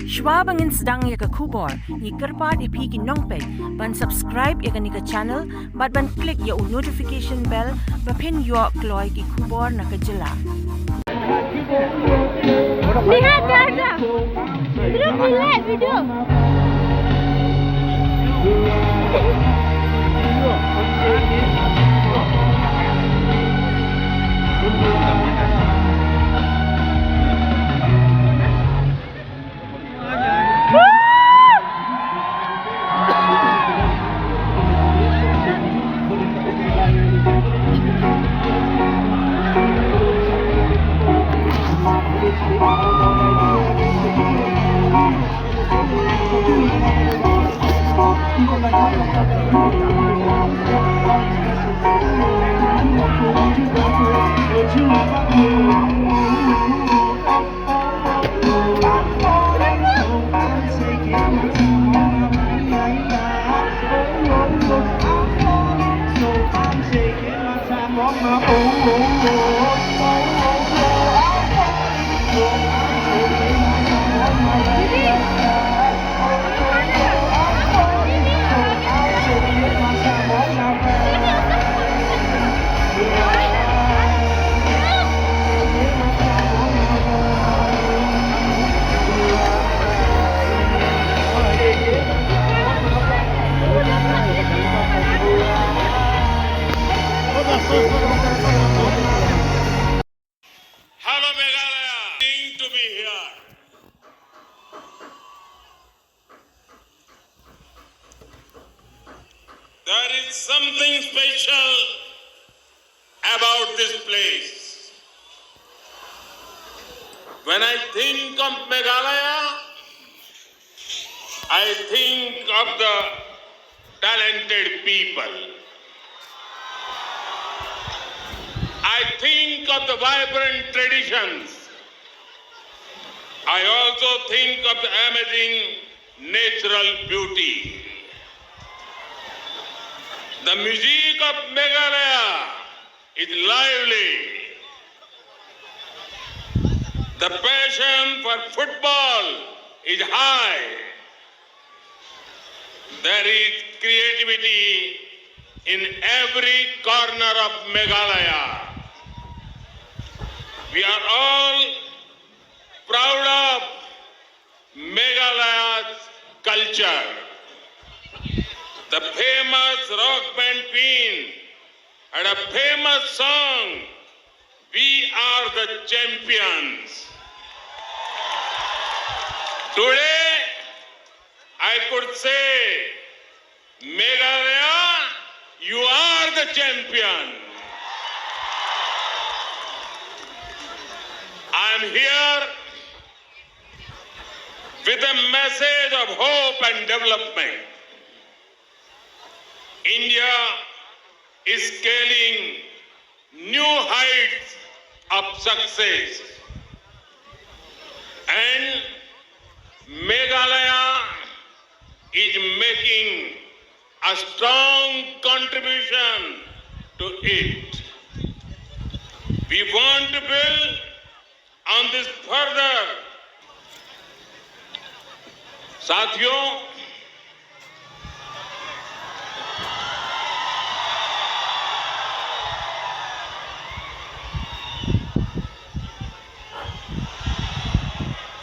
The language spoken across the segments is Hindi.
Schwab ang insdang ya ka kubor, ni kerpat ipi ki nongpeg, ban subscribe ya ka ni ka channel, ban click ya notification bell, pin yo kloy ki kubor na kajela. Lihat aja. Terus lihat video. Hello, Meghalaya. To be here. There is something special about this place. When I think of Meghalaya, I think of the talented people. I think of the vibrant traditions. I also think of the amazing natural beauty. The music of Meghalaya is lively. The passion for football is high. There is creativity in every corner of Meghalaya. We are all proud of Meghalaya's culture. The famous rock band Queen had a famous song, "We are the champions." Today, I could say, Meghalaya, you are the champion. I am here with a message of hope and development. India is scaling new heights of success, and Meghalaya is making a strong contribution to it. We want to build on this further. साथियों,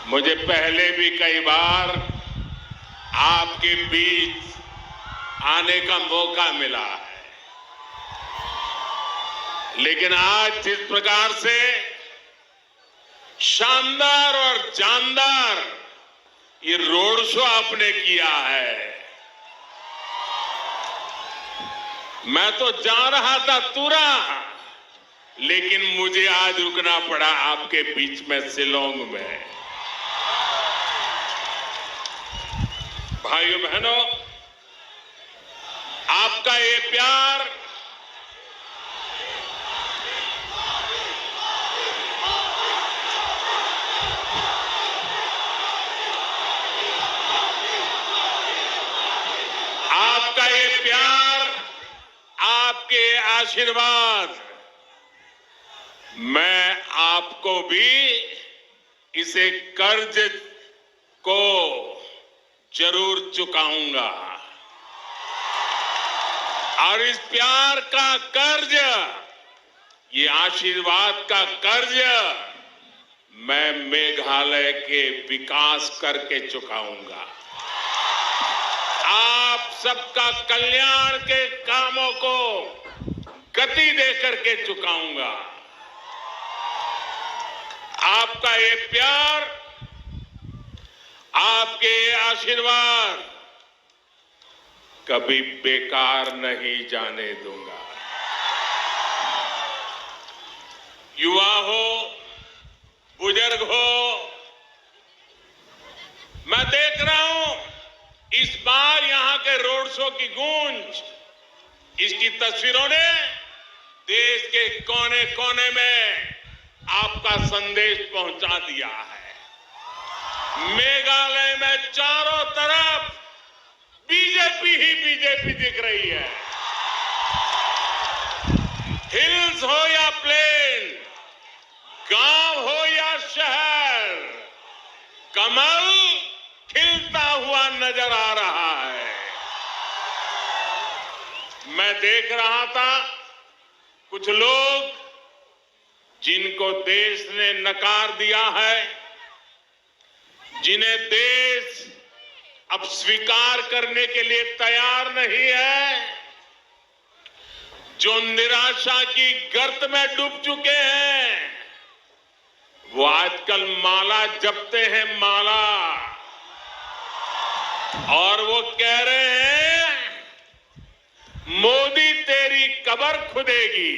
मुझे पहले भी कई बार आपके बीच आने का मौका मिला है, लेकिन आज जिस प्रकार से शानदार और जानदार ये रोड शो आपने किया है, मैं तो जा रहा था तुरा, लेकिन मुझे आज रुकना पड़ा आपके बीच में शिलोंग में। भाइयों बहनों, आपका ये प्यार आपके आशीर्वाद मैं आपको भी इसे कर्ज को जरूर चुकाऊंगा और इस प्यार का कर्ज, ये आशीर्वाद का कर्ज मैं मेघालय के विकास करके चुकाऊंगा। आप सबका कल्याण के कामों को गति देकर के चुकाऊंगा। आपका ये प्यार, आपके ये आशीर्वाद कभी बेकार नहीं जाने दूंगा। युवा हो, बुजुर्ग हो, मैं देख रहा हूं इस बार यहां के रोड शो की गूंज, इसकी तस्वीरों ने देश के कोने कोने में आपका संदेश पहुंचा दिया है। मेघालय में चारों तरफ बीजेपी ही बीजेपी दिख रही है। हिल्स हो या प्लेन, गांव हो या शहर, कमल खिलता हुआ नजर आ रहा है। मैं देख रहा था कुछ लोग जिनको देश ने नकार दिया है, जिन्हें देश अब स्वीकार करने के लिए तैयार नहीं है, जो निराशा की गर्त में डूब चुके हैं, वो आजकल माला जपते हैं, माला, और वो कह रहे हैं मोदी तेरी कब्र खुदेगी।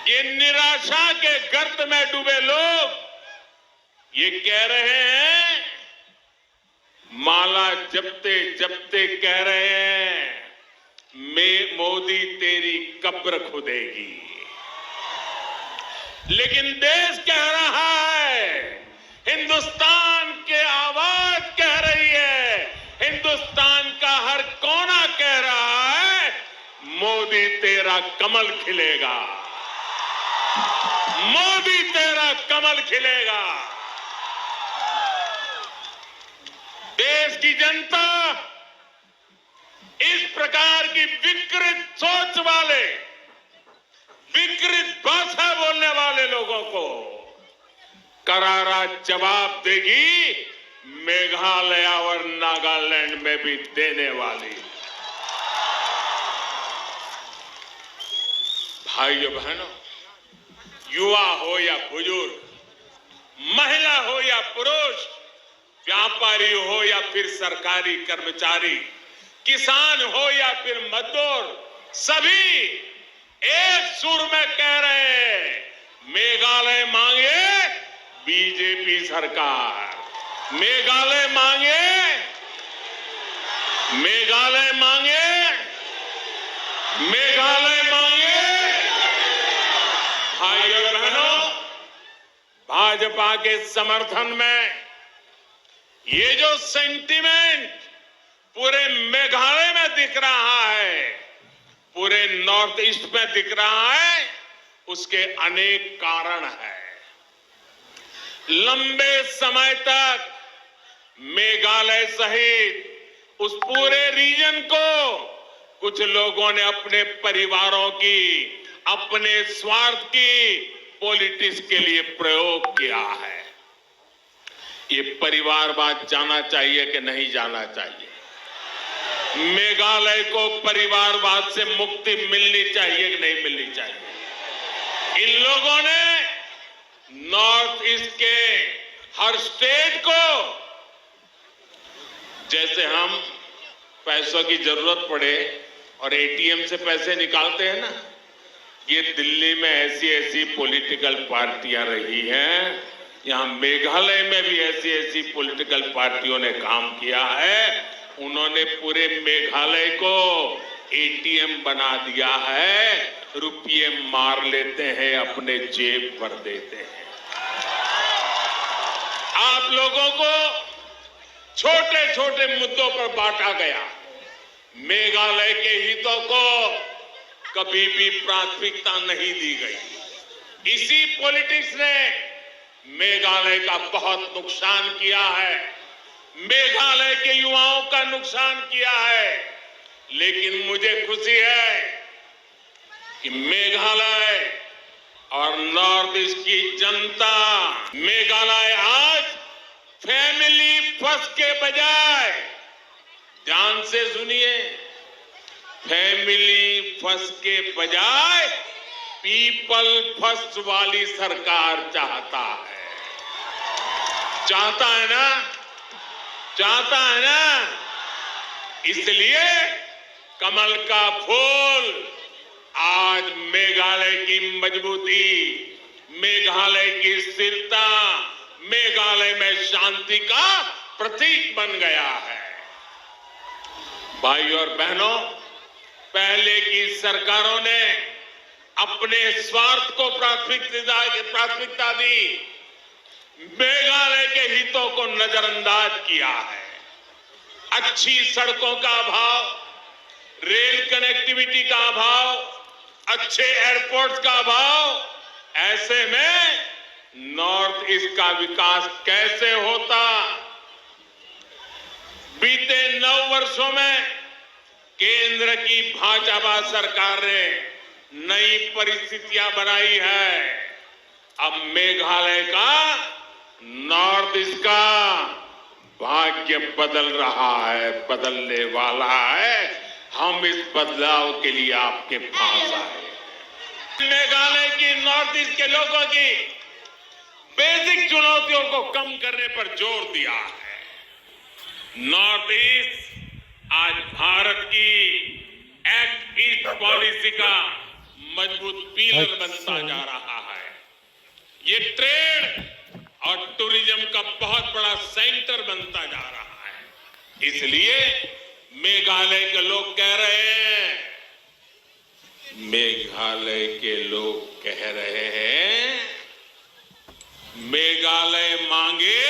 ये निराशा के गर्त में डूबे लोग ये कह रहे हैं, माला जपते जपते कह रहे हैं मोदी तेरी कब्र खुदेगी। लेकिन देश कह रहा है, हिंदुस्तान की आवाज कह रही है, हिंदुस्तान का हर कोना कह रहा है, मोदी तेरा कमल खिलेगा, मोदी तेरा कमल खिलेगा। देश की जनता इस प्रकार की विकृत सोच वाले, विकृत भाषा बोलने वाले लोगों को करारा जवाब देगी, मेघालय और नागालैंड में भी देने वाली। भाइयों बहनों, युवा हो या बुजुर्ग, महिला हो या पुरुष, व्यापारी हो या फिर सरकारी कर्मचारी, किसान हो या फिर मजदूर, सभी एक सुर में कह रहे हैं, मेघालय मांगे बीजेपी सरकार, मेघालय मांगे, मेघालय मांगे, मेघालय मांगे। भाइयों बहनों, भाजपा के समर्थन में ये जो सेंटीमेंट पूरे मेघालय में दिख रहा है, पूरे नॉर्थ ईस्ट में दिख रहा है, उसके अनेक कारण हैं। लंबे समय तक मेघालय सहित उस पूरे रीजन को कुछ लोगों ने अपने परिवारों की, अपने स्वार्थ की पॉलिटिक्स के लिए प्रयोग किया है। ये परिवारवाद जाना चाहिए कि नहीं जाना चाहिए? मेघालय को परिवारवाद से मुक्ति मिलनी चाहिए कि नहीं मिलनी चाहिए? इन लोगों ने नॉर्थ ईस्ट के हर स्टेट को, जैसे हम पैसों की जरूरत पड़े और एटीएम से पैसे निकालते हैं ना, ये दिल्ली में ऐसी ऐसी पॉलिटिकल पार्टियां रही हैं, यहां मेघालय में भी ऐसी ऐसी पॉलिटिकल पार्टियों ने काम किया है। उन्होंने पूरे मेघालय को एटीएम बना दिया है, रुपये मार लेते हैं, अपने जेब भर देते हैं। आप लोगों को छोटे छोटे मुद्दों पर बांटा गया, मेघालय के हितों को कभी भी प्राथमिकता नहीं दी गई। इसी पॉलिटिक्स ने मेघालय का बहुत नुकसान किया है, मेघालय के युवाओं का नुकसान किया है। लेकिन मुझे खुशी है कि मेघालय और नॉर्थ ईस्ट की जनता, मेघालय आज फैमिली फर्स्ट के बजाय, ध्यान से सुनिए, फैमिली फर्स्ट के बजाय पीपल फर्स्ट वाली सरकार चाहता है। चाहता है ना? चाहता है ना? इसलिए कमल का फूल आज मेघालय की मजबूती, मेघालय की स्थिरता, मेघालय में शांति का प्रतीक बन गया है। भाई और बहनों, पहले की सरकारों ने अपने स्वार्थ को प्राथमिकता दी, मेघालय के हितों को नजरअंदाज किया है। अच्छी सड़कों का अभाव, रेल कनेक्टिविटी का अभाव, अच्छे एयरपोर्ट्स का अभाव, ऐसे में नॉर्थ ईस्ट का विकास कैसे होता? बीते 9 वर्षों में केंद्र की भाजपा सरकार ने नई परिस्थितियां बनाई है। अब मेघालय का, नॉर्थ ईस्ट का भाग्य बदल रहा है, बदलने वाला है। हम इस बदलाव के लिए आपके पास आए। मेघालय की, नॉर्थ ईस्ट के लोगों की बेसिक चुनौतियों को कम करने पर जोर दिया है। नॉर्थ ईस्ट आज भारत की एक्ट ईस्ट पॉलिसी का मजबूत पिलर बनता जा रहा है। ये ट्रेड और टूरिज्म का बहुत बड़ा सेंटर बनता जा रहा है। इसलिए मेघालय के लोग कह रहे हैं, मेघालय के लोग कह रहे हैं, मेघालय मांगे,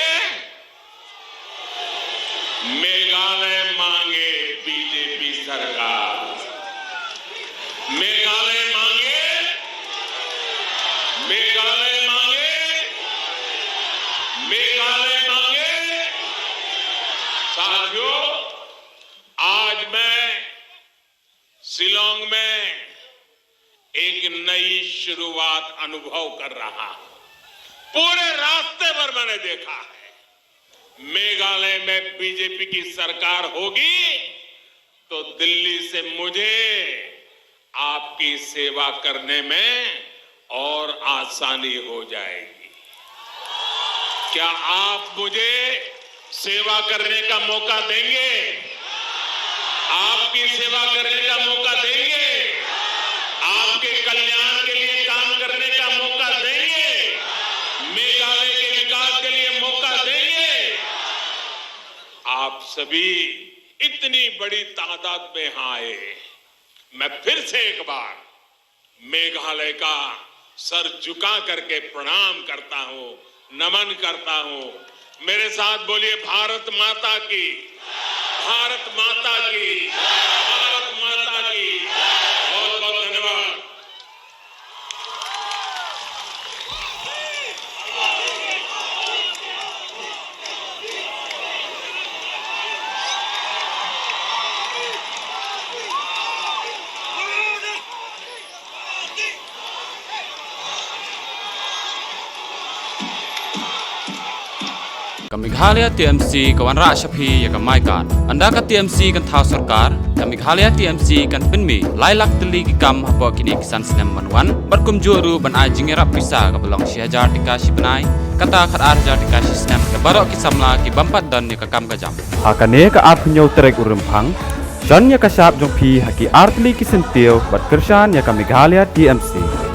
मेघालय मांगे बीजेपी सरकार, मेघालय मांगे, मेघालय मांगे, मेघालय मांगे। साथियों, आज मैं शिलांग में एक नई शुरुआत अनुभव कर रहा हूं। पूरे रास्ते पर मैंने देखा है, मेघालय में बीजेपी की सरकार होगी तो दिल्ली से मुझे आपकी सेवा करने में और आसानी हो जाएगी। क्या आप मुझे सेवा करने का मौका देंगे? आपकी सेवा करने का मौका देंगे? आपके कल्याण के लिए काम करने का मौका देंगे? मेघालय के विकास के लिए मौका देंगे? आप सभी इतनी बड़ी तादाद में यहाँ आए, मैं फिर से एक बार मेघालय का सर झुका करके प्रणाम करता हूं, नमन करता हूं। मेरे साथ बोलिए, भारत माता की, भारत माता की, भारत माता की। बहुत बहुत धन्यवाद। Meghalaya TMC kawan rak Shafi ya ka maikan anda ka TMC kan thau sarkar ka Meghalaya TMC kan penmi lailak teli ki kam habo kini kisan sinem manwan berkum juru ban ajing rap pisa ka belong Syajar dikasih benai kata khat arjar dikasih sinem ka barok ki samla ki bampat dan ni ka kam ka jam hakane ka ap nyau trek urempang jan ya ka sap jong phi haki artli ki sentiu bat kersan ya ka Meghalaya TMC